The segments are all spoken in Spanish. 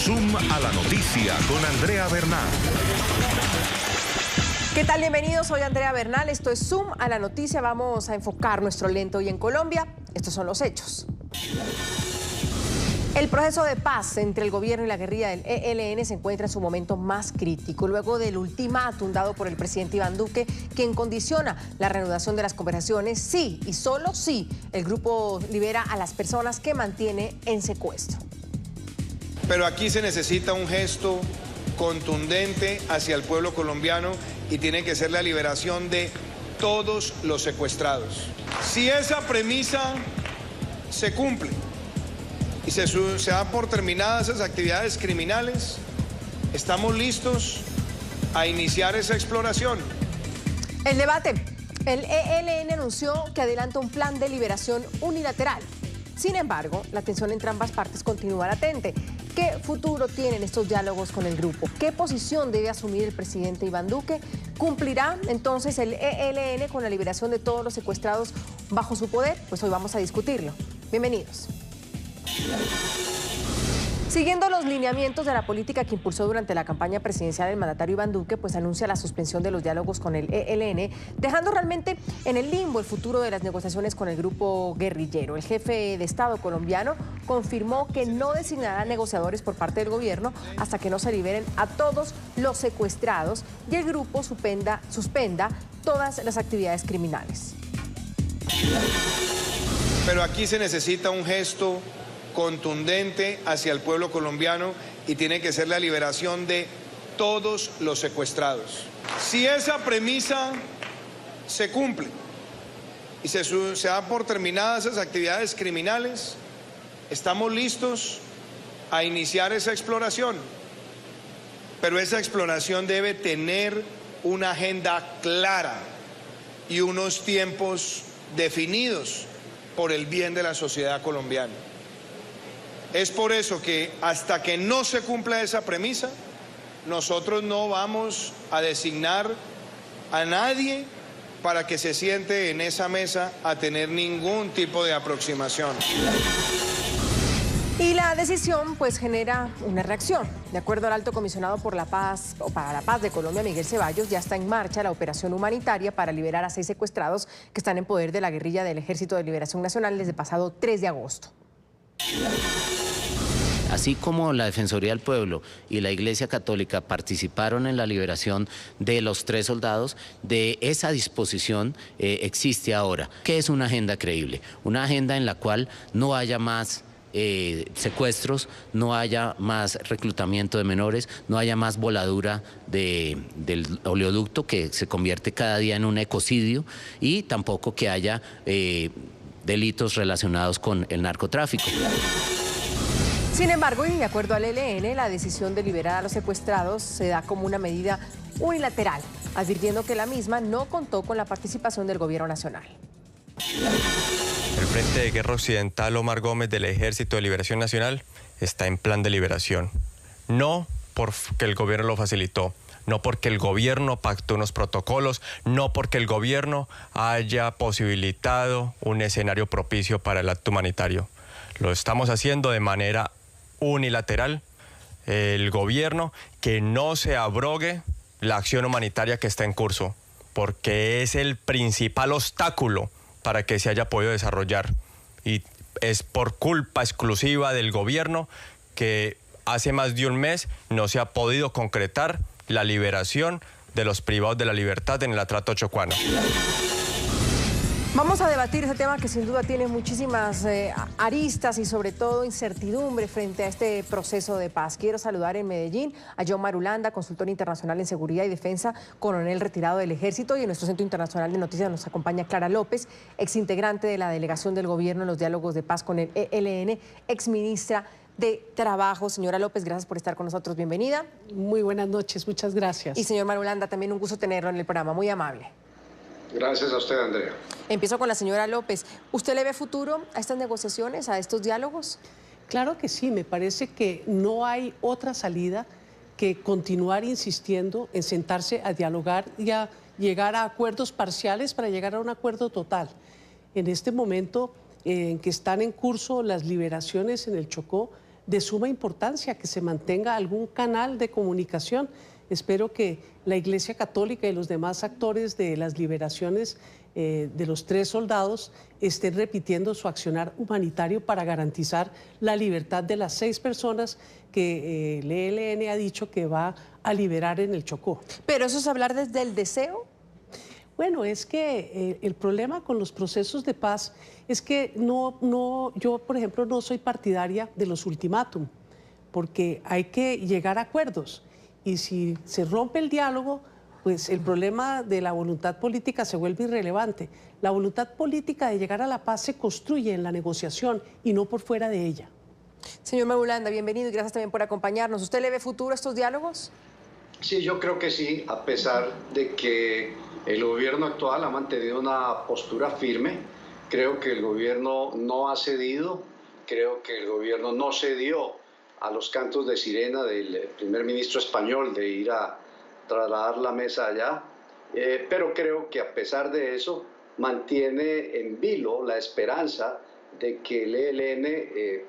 Zoom a la noticia con Andrea Bernal. ¿Qué tal? Bienvenidos, soy Andrea Bernal, esto es Zoom a la noticia. Vamos a enfocar nuestro lente hoy en Colombia. Estos son los hechos. El proceso de paz entre el gobierno y la guerrilla del ELN se encuentra en su momento más crítico, luego del ultimátum dado por el presidente Iván Duque, quien condiciona la reanudación de las conversaciones si y solo si el grupo libera a las personas que mantiene en secuestro. Pero aquí se necesita un gesto contundente hacia el pueblo colombiano y tiene que ser la liberación de todos los secuestrados. Si esa premisa se cumple y se da por terminadas esas actividades criminales, estamos listos a iniciar esa exploración. El debate. El ELN anunció que adelanta un plan de liberación unilateral. Sin embargo, la tensión entre ambas partes continúa latente. ¿Qué futuro tienen estos diálogos con el grupo? ¿Qué posición debe asumir el presidente Iván Duque? ¿Cumplirá entonces el ELN con la liberación de todos los secuestrados bajo su poder? Pues hoy vamos a discutirlo. Bienvenidos. Siguiendo los lineamientos de la política que impulsó durante la campaña presidencial el mandatario Iván Duque, pues anuncia la suspensión de los diálogos con el ELN, dejando realmente en el limbo el futuro de las negociaciones con el grupo guerrillero. El jefe de Estado colombiano confirmó que no designará negociadores por parte del gobierno hasta que no se liberen a todos los secuestrados y el grupo suspenda todas las actividades criminales. Pero aquí se necesita un gesto contundente hacia el pueblo colombiano y tiene que ser la liberación de todos los secuestrados. Si esa premisa se cumple y se da por terminadas esas actividades criminales, estamos listos a iniciar esa exploración. Pero esa exploración debe tener una agenda clara y unos tiempos definidos por el bien de la sociedad colombiana. Es por eso que hasta que no se cumpla esa premisa, nosotros no vamos a designar a nadie para que se siente en esa mesa a tener ningún tipo de aproximación. Y la decisión pues genera una reacción. De acuerdo al alto comisionado por la paz o para la paz de Colombia, Miguel Ceballos, ya está en marcha la operación humanitaria para liberar a 6 secuestrados que están en poder de la guerrilla del Ejército de Liberación Nacional desde pasado 3 de agosto. Así como la Defensoría del Pueblo y la Iglesia Católica participaron en la liberación de los 3 soldados, de esa disposición existe ahora. ¿Qué es una agenda creíble? Una agenda en la cual no haya más secuestros, no haya más reclutamiento de menores, no haya más voladura del oleoducto que se convierte cada día en un ecocidio y tampoco que haya delitos relacionados con el narcotráfico. Sin embargo, y de acuerdo al ELN, la decisión de liberar a los secuestrados se da como una medida unilateral, advirtiendo que la misma no contó con la participación del gobierno nacional. El Frente de Guerra Occidental Omar Gómez del Ejército de Liberación Nacional está en plan de liberación. No porque el gobierno lo facilitó, no porque el gobierno pactó unos protocolos, no porque el gobierno haya posibilitado un escenario propicio para el acto humanitario. Lo estamos haciendo de manera unilateral. El gobierno que no se abrogue la acción humanitaria que está en curso, porque es el principal obstáculo para que se haya podido desarrollar. Y es por culpa exclusiva del gobierno que hace más de un mes no se ha podido concretar la liberación de los privados de la libertad en el atrato chocuano. Vamos a debatir ese tema que sin duda tiene muchísimas aristas y sobre todo incertidumbre frente a este proceso de paz. Quiero saludar en Medellín a John Marulanda, consultor internacional en seguridad y defensa, coronel retirado del Ejército, y en nuestro Centro Internacional de Noticias nos acompaña Clara López, exintegrante de la delegación del gobierno en los diálogos de paz con el ELN, exministra de Trabajo. Señora López, gracias por estar con nosotros, bienvenida. Muy buenas noches, muchas gracias. Y señor Marulanda, también un gusto tenerlo en el programa, muy amable. Gracias a usted, Andrea. Empiezo con la señora López. ¿Usted le ve futuro a estas negociaciones, a estos diálogos? Claro que sí, me parece que no hay otra salida que continuar insistiendo en sentarse a dialogar y a llegar a acuerdos parciales para llegar a un acuerdo total. En este momento en que están en curso las liberaciones en el Chocó, de suma importancia que se mantenga algún canal de comunicación. Espero que la Iglesia Católica y los demás actores de las liberaciones de los 3 soldados estén repitiendo su accionar humanitario para garantizar la libertad de las 6 personas que el ELN ha dicho que va a liberar en el Chocó. ¿Pero eso es hablar desde el deseo? Bueno, es que el problema con los procesos de paz es que yo, por ejemplo, no soy partidaria de los ultimátum, porque hay que llegar a acuerdos. Y si se rompe el diálogo, pues el problema de la voluntad política se vuelve irrelevante. La voluntad política de llegar a la paz se construye en la negociación y no por fuera de ella. Señor Marulanda, bienvenido y gracias también por acompañarnos. ¿Usted le ve futuro a estos diálogos? Sí, yo creo que sí, a pesar de que el gobierno actual ha mantenido una postura firme. Creo que el gobierno no ha cedido, creo que el gobierno no cedió a los cantos de sirena del primer ministro español de ir a trasladar la mesa allá, pero creo que a pesar de eso mantiene en vilo la esperanza de que el ELN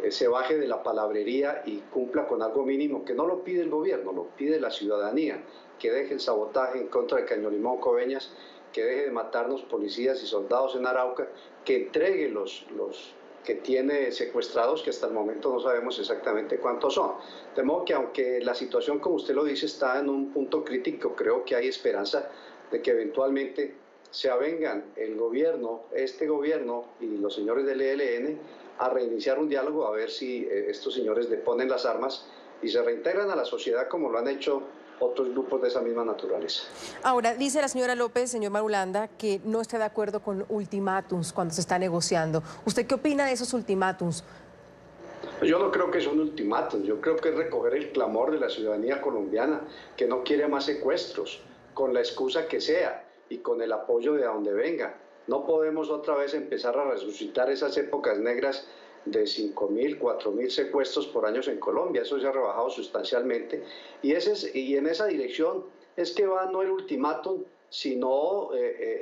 se baje de la palabrería y cumpla con algo mínimo, que no lo pide el gobierno, lo pide la ciudadanía, que deje el sabotaje en contra de Caño Limón Coveñas, que deje de matarnos policías y soldados en Arauca, que entregue los que tiene secuestrados, que hasta el momento no sabemos exactamente cuántos son. De modo que aunque la situación, como usted lo dice, está en un punto crítico, creo que hay esperanza de que eventualmente se avengan el gobierno, este gobierno y los señores del ELN a reiniciar un diálogo, a ver si estos señores deponen las armas y se reintegran a la sociedad como lo han hecho otros grupos de esa misma naturaleza. Ahora, dice la señora López, señor Marulanda, que no está de acuerdo con ultimátums cuando se está negociando. ¿Usted qué opina de esos ultimátums? Yo no creo que es un ultimátum, yo creo que es recoger el clamor de la ciudadanía colombiana, que no quiere más secuestros, con la excusa que sea y con el apoyo de donde venga. No podemos otra vez empezar a resucitar esas épocas negras de 5.000, 4.000 secuestros por año en Colombia. Eso se ha rebajado sustancialmente. Y en esa dirección es que va no el ultimátum, sino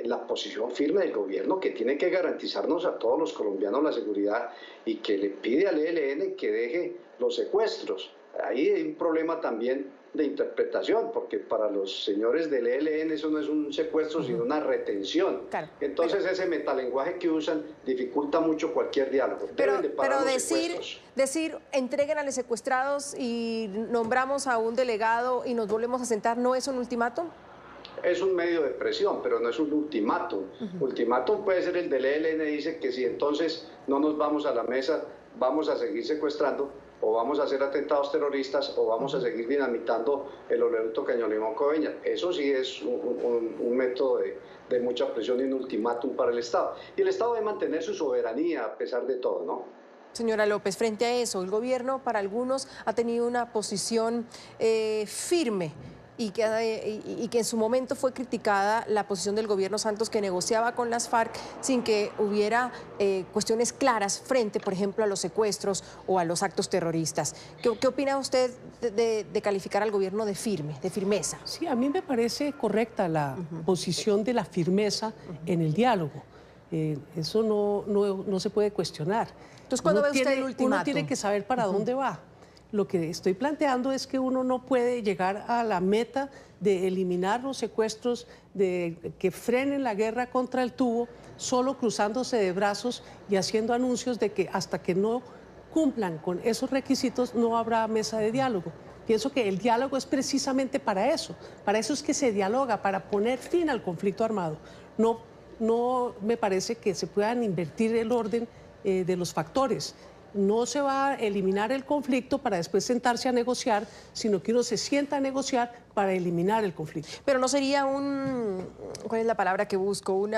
la posición firme del gobierno, que tiene que garantizarnos a todos los colombianos la seguridad y que le pide al ELN que deje los secuestros. Ahí hay un problema también de interpretación, porque para los señores del ELN eso no es un secuestro, sino una retención. Claro, entonces ese metalenguaje que usan dificulta mucho cualquier diálogo. Pero decir, entreguen a los secuestrados y nombramos a un delegado y nos volvemos a sentar, ¿no es un ultimátum? Es un medio de presión, pero no es un ultimátum. Ultimátum puede ser el del ELN, dice que si entonces no nos vamos a la mesa, vamos a seguir secuestrando, o vamos a hacer atentados terroristas, o vamos a seguir dinamitando el oleoducto Caño Limón Coveñas. Eso sí es un método de mucha presión y un ultimátum para el Estado. Y el Estado debe mantener su soberanía a pesar de todo, ¿no? Señora López, frente a eso, el gobierno para algunos ha tenido una posición firme y que en su momento fue criticada la posición del gobierno Santos, que negociaba con las FARC sin que hubiera cuestiones claras frente, por ejemplo, a los secuestros o a los actos terroristas. ¿Qué opina usted de calificar al gobierno de firme, de firmeza? Sí, a mí me parece correcta la posición de la firmeza en el diálogo. Eso no se puede cuestionar. Entonces, ¿cuándo ve usted el ultimátum? Uno tiene que saber para dónde va. Lo que estoy planteando es que uno no puede llegar a la meta de eliminar los secuestros, de que frenen la guerra contra el tubo, solo cruzándose de brazos y haciendo anuncios de que hasta que no cumplan con esos requisitos no habrá mesa de diálogo. Pienso que el diálogo es precisamente para eso es que se dialoga, para poner fin al conflicto armado. No me parece que se puedan invertir el orden de los factores. No se va a eliminar el conflicto para después sentarse a negociar, sino que uno se sienta a negociar para eliminar el conflicto. Pero no sería ¿cuál es la palabra que busco?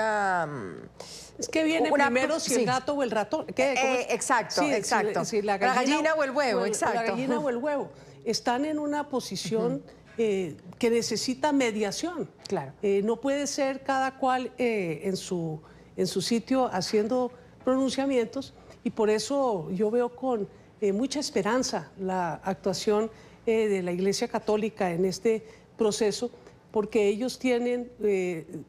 Es que viene primero si el gato o el ratón. Exacto, exacto. Si la gallina o el huevo, exacto. La gallina o el huevo. Están en una posición que necesita mediación. Claro. No puede ser cada cual en su sitio haciendo pronunciamientos. Y por eso yo veo con mucha esperanza la actuación de la Iglesia Católica en este proceso, porque ellos tienen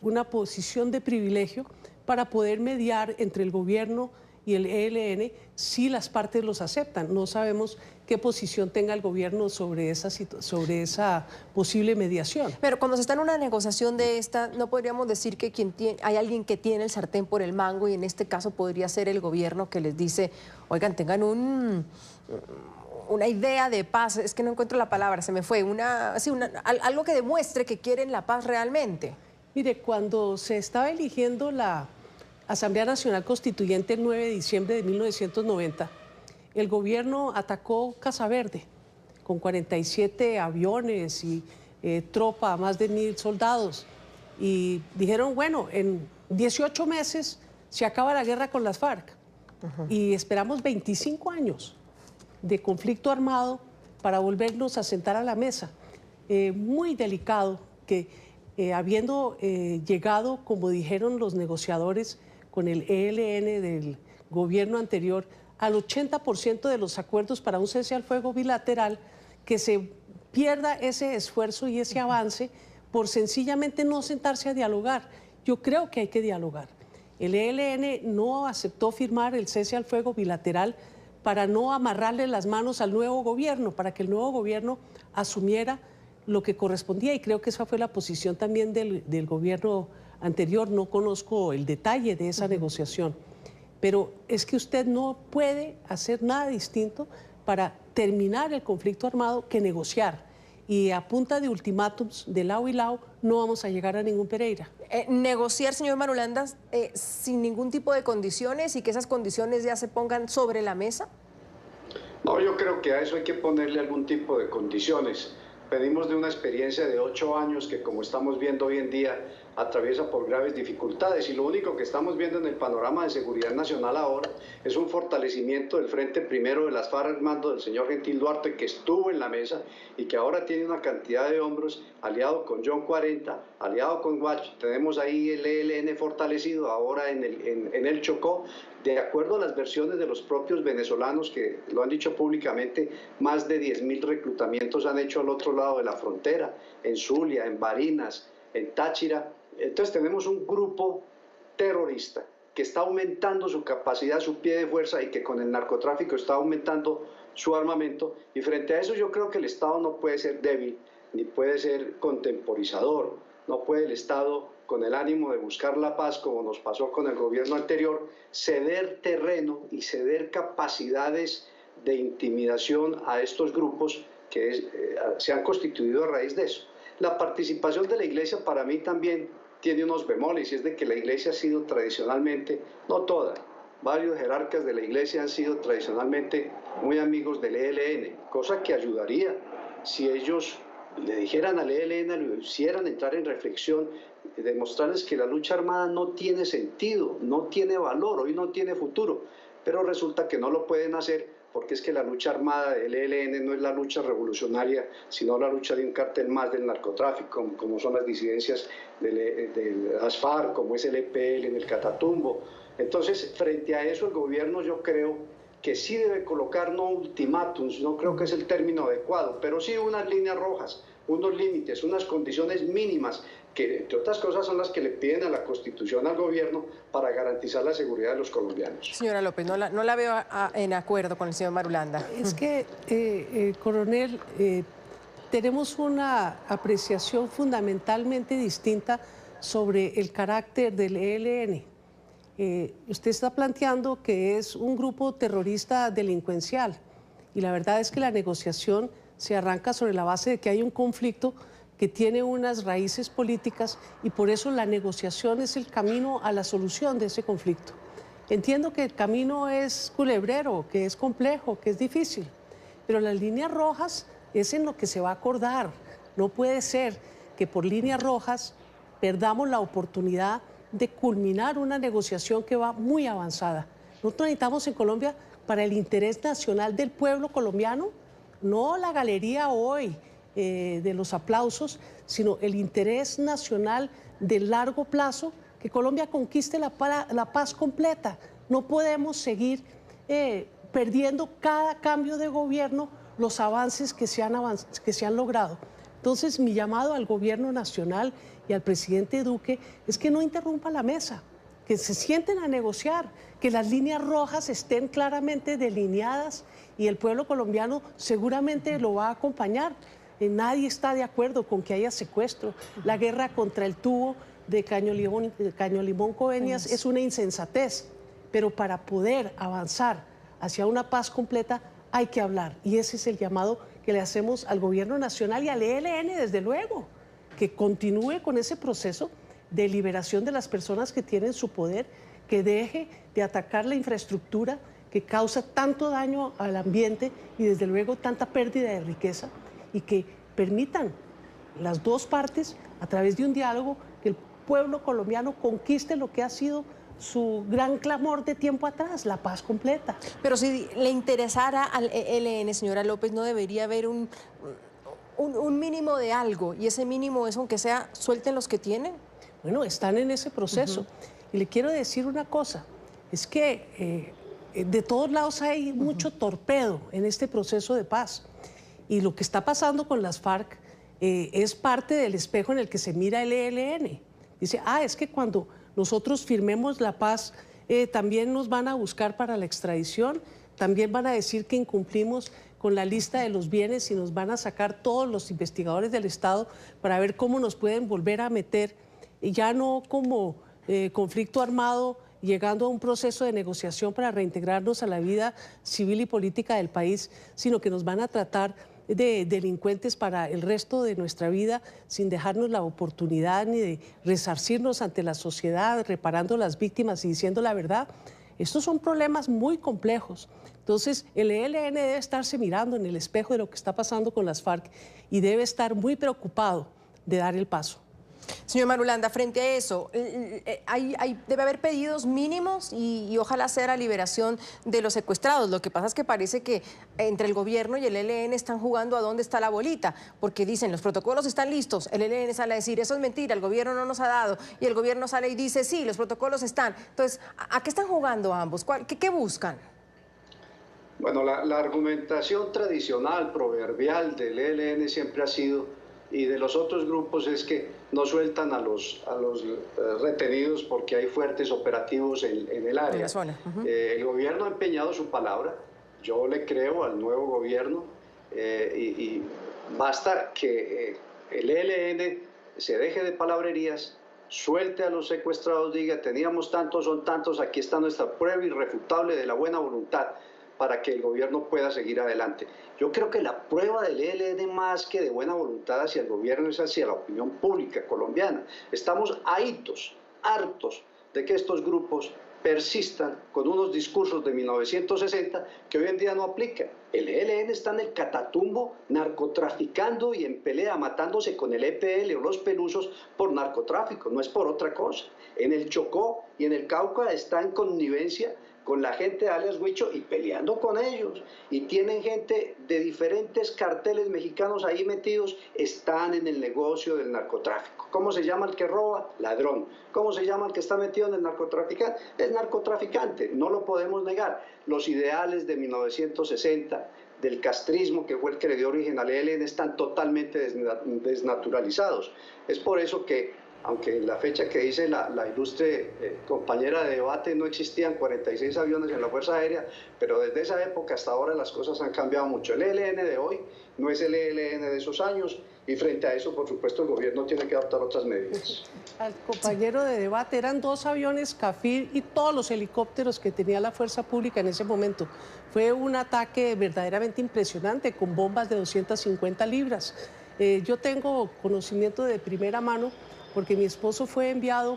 una posición de privilegio para poder mediar entre el gobierno y el ELN, sí las partes los aceptan. No sabemos qué posición tenga el gobierno sobre esa posible mediación. Pero cuando se está en una negociación de esta, ¿no podríamos decir que hay alguien que tiene el sartén por el mango y en este caso podría ser el gobierno que les dice, oigan, tengan una idea de paz, es que no encuentro la palabra, se me fue, algo que demuestre que quieren la paz realmente? Mire, cuando se estaba eligiendo la Asamblea Nacional Constituyente el 9 de diciembre de 1990, el gobierno atacó Casa Verde con 47 aviones y tropa, más de 1000 soldados. Y dijeron, bueno, en 18 meses se acaba la guerra con las FARC. Y esperamos 25 años de conflicto armado para volvernos a sentar a la mesa. Muy delicado que habiendo llegado, como dijeron los negociadores, con el ELN del gobierno anterior, al 80% de los acuerdos para un cese al fuego bilateral, que se pierda ese esfuerzo y ese avance por sencillamente no sentarse a dialogar. Yo creo que hay que dialogar. El ELN no aceptó firmar el cese al fuego bilateral para no amarrarle las manos al nuevo gobierno, para que el nuevo gobierno asumiera lo que correspondía, y creo que esa fue la posición también del gobierno anterior. No conozco el detalle de esa negociación, pero es que usted no puede hacer nada distinto para terminar el conflicto armado que negociar. Y a punta de ultimátums de lado y lado no vamos a llegar a ningún Pereira. Negociar, señor Marulanda, sin ningún tipo de condiciones y que esas condiciones ya se pongan sobre la mesa. No, yo creo que a eso hay que ponerle algún tipo de condiciones. Venimos de una experiencia de 8 años que, como estamos viendo hoy en día, atraviesa por graves dificultades, y lo único que estamos viendo en el panorama de seguridad nacional ahora es un fortalecimiento del frente primero de las FARC al mando del señor Gentil Duarte, que estuvo en la mesa y que ahora tiene una cantidad de hombros, aliado con John 40, aliado con Guach. Tenemos ahí el ELN fortalecido ahora en el Chocó. De acuerdo a las versiones de los propios venezolanos, que lo han dicho públicamente, más de 10.000 reclutamientos han hecho al otro lado de la frontera, en Zulia, en Barinas, en Táchira. Entonces tenemos un grupo terrorista que está aumentando su capacidad, su pie de fuerza, y que con el narcotráfico está aumentando su armamento. Y frente a eso yo creo que el Estado no puede ser débil, ni puede ser contemporizador. No puede el Estado, con el ánimo de buscar la paz, como nos pasó con el gobierno anterior, ceder terreno y ceder capacidades de intimidación a estos grupos que se han constituido a raíz de eso. La participación de la Iglesia para mí también tiene unos bemoles, y es de que la Iglesia ha sido tradicionalmente, no toda, varios jerarcas de la Iglesia han sido tradicionalmente muy amigos del ELN, cosa que ayudaría si ellos le dijeran al ELN, lo hicieran entrar en reflexión, demostrarles que la lucha armada no tiene sentido, no tiene valor, hoy no tiene futuro, pero resulta que no lo pueden hacer porque es que la lucha armada del ELN no es la lucha revolucionaria, sino la lucha de un cártel más del narcotráfico, como son las disidencias de las FARC, como es el EPL en el Catatumbo. Entonces, frente a eso, el gobierno, yo creo que sí debe colocar no ultimátums, no creo que es el término adecuado, pero sí unas líneas rojas, unos límites, unas condiciones mínimas, que entre otras cosas son las que le piden a la Constitución al gobierno para garantizar la seguridad de los colombianos. Señora López, no la veo en acuerdo con el señor Marulanda. Es que, coronel, tenemos una apreciación fundamentalmente distinta sobre el carácter del ELN. Usted está planteando que es un grupo terrorista delincuencial, y la verdad es que la negociación se arranca sobre la base de que hay un conflicto que tiene unas raíces políticas, y por eso la negociación es el camino a la solución de ese conflicto. Entiendo que el camino es culebrero, que es complejo, que es difícil, pero las líneas rojas es en lo que se va a acordar. No puede ser que por líneas rojas perdamos la oportunidad de culminar una negociación que va muy avanzada. Nosotros necesitamos en Colombia, para el interés nacional del pueblo colombiano, no la galería hoy de los aplausos, sino el interés nacional de largo plazo, que Colombia conquiste la paz completa. No podemos seguir perdiendo cada cambio de gobierno los avances que se han logrado. Entonces, mi llamado al gobierno nacional y al presidente Duque es que no interrumpa la mesa, que se sienten a negociar, que las líneas rojas estén claramente delineadas y el pueblo colombiano seguramente lo va a acompañar. Nadie está de acuerdo con que haya secuestro. La guerra contra el tubo de Caño Limón Coveñas es una insensatez, pero para poder avanzar hacia una paz completa hay que hablar, y ese es el llamado que le hacemos al gobierno nacional y al ELN, desde luego, que continúe con ese proceso de liberación de las personas que tienen su poder, que deje de atacar la infraestructura que causa tanto daño al ambiente y desde luego tanta pérdida de riqueza, y que permitan las dos partes, a través de un diálogo, que el pueblo colombiano conquiste lo que ha sido su gran clamor de tiempo atrás, la paz completa. Pero si le interesara al ELN, señora López, ¿no debería haber un mínimo de algo? Y ese mínimo es, aunque sea, suelten los que tienen. Bueno, están en ese proceso. Y le quiero decir una cosa, es que de todos lados hay mucho torpedo en este proceso de paz. Y lo que está pasando con las FARC es parte del espejo en el que se mira el ELN. Dice, es que cuando nosotros firmemos la paz, también nos van a buscar para la extradición, también van a decir que incumplimos con la lista de los bienes y nos van a sacar todos los investigadores del Estado para ver cómo nos pueden volver a meter, ya no como conflicto armado, llegando a un proceso de negociación para reintegrarnos a la vida civil y política del país, sino que nos van a tratar de delincuentes para el resto de nuestra vida, sin dejarnos la oportunidad ni de resarcirnos ante la sociedad, reparando las víctimas y diciendo la verdad. Estos son problemas muy complejos. Entonces, el ELN debe estarse mirando en el espejo de lo que está pasando con las FARC y debe estar muy preocupado de dar el paso. Señor Marulanda, frente a eso, debe haber pedidos mínimos y ojalá sea la liberación de los secuestrados. Lo que pasa es que parece que entre el gobierno y el ELN están jugando a dónde está la bolita, porque dicen los protocolos están listos, el ELN sale a decir eso es mentira, el gobierno no nos ha dado, y el gobierno sale y dice sí, los protocolos están. Entonces, ¿a qué están jugando ambos? ¿Qué buscan? Bueno, la argumentación tradicional, proverbial del ELN siempre ha sido, y de los otros grupos, es que no sueltan a los retenidos porque hay fuertes operativos en el área. En la zona. El gobierno ha empeñado su palabra, yo le creo al nuevo gobierno, y basta que el ELN se deje de palabrerías, suelte a los secuestrados, diga teníamos tantos, son tantos, aquí está nuestra prueba irrefutable de la buena voluntad, para que el gobierno pueda seguir adelante. Yo creo que la prueba del ELN, más que de buena voluntad hacia el gobierno, es hacia la opinión pública colombiana. Estamos hartos de que estos grupos persistan con unos discursos de 1960 que hoy en día no aplican. El ELN está en el Catatumbo narcotraficando y en pelea, matándose con el EPL o los Pelusos por narcotráfico, no es por otra cosa. En el Chocó y en el Cauca está en connivencia con la gente de alias Huicho y peleando con ellos, y tienen gente de diferentes carteles mexicanos ahí metidos, están en el negocio del narcotráfico. ¿Cómo se llama el que roba? Ladrón. ¿Cómo se llama el que está metido en el narcotraficante? Es narcotraficante, no lo podemos negar. Los ideales de 1960 del castrismo, que fue el que le dio origen al ELN, están totalmente desnaturalizados. Es por eso que, aunque en la fecha que dice la ilustre compañera de debate no existían 46 aviones en la Fuerza Aérea, pero desde esa época hasta ahora las cosas han cambiado mucho. El ELN de hoy no es el ELN de esos años, y frente a eso, por supuesto, el gobierno tiene que adoptar otras medidas. Al compañero de debate, eran 2 aviones Cafir y todos los helicópteros que tenía la Fuerza Pública en ese momento. Fue un ataque verdaderamente impresionante, con bombas de 250 libras. Yo tengo conocimiento de primera mano, porque mi esposo fue enviado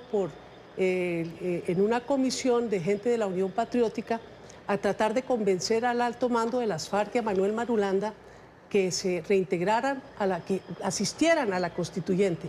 en una comisión de gente de la Unión Patriótica a tratar de convencer al alto mando de las FARC y a Manuel Marulanda que se reintegraran, que asistieran a la constituyente.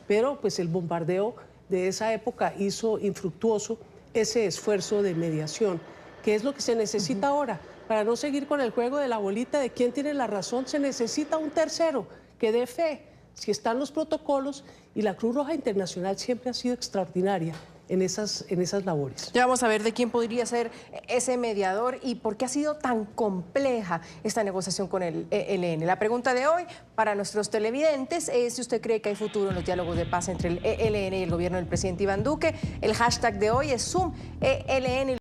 Pero pues el bombardeo de esa época hizo infructuoso ese esfuerzo de mediación, que es lo que se necesita ahora. Para no seguir con el juego de la bolita de quién tiene la razón, se necesita un tercero que dé fe. Si están los protocolos, y la Cruz Roja Internacional siempre ha sido extraordinaria en esas labores. Ya vamos a ver de quién podría ser ese mediador y por qué ha sido tan compleja esta negociación con el ELN. La pregunta de hoy para nuestros televidentes es si usted cree que hay futuro en los diálogos de paz entre el ELN y el gobierno del presidente Iván Duque. El hashtag de hoy es ZoomELN.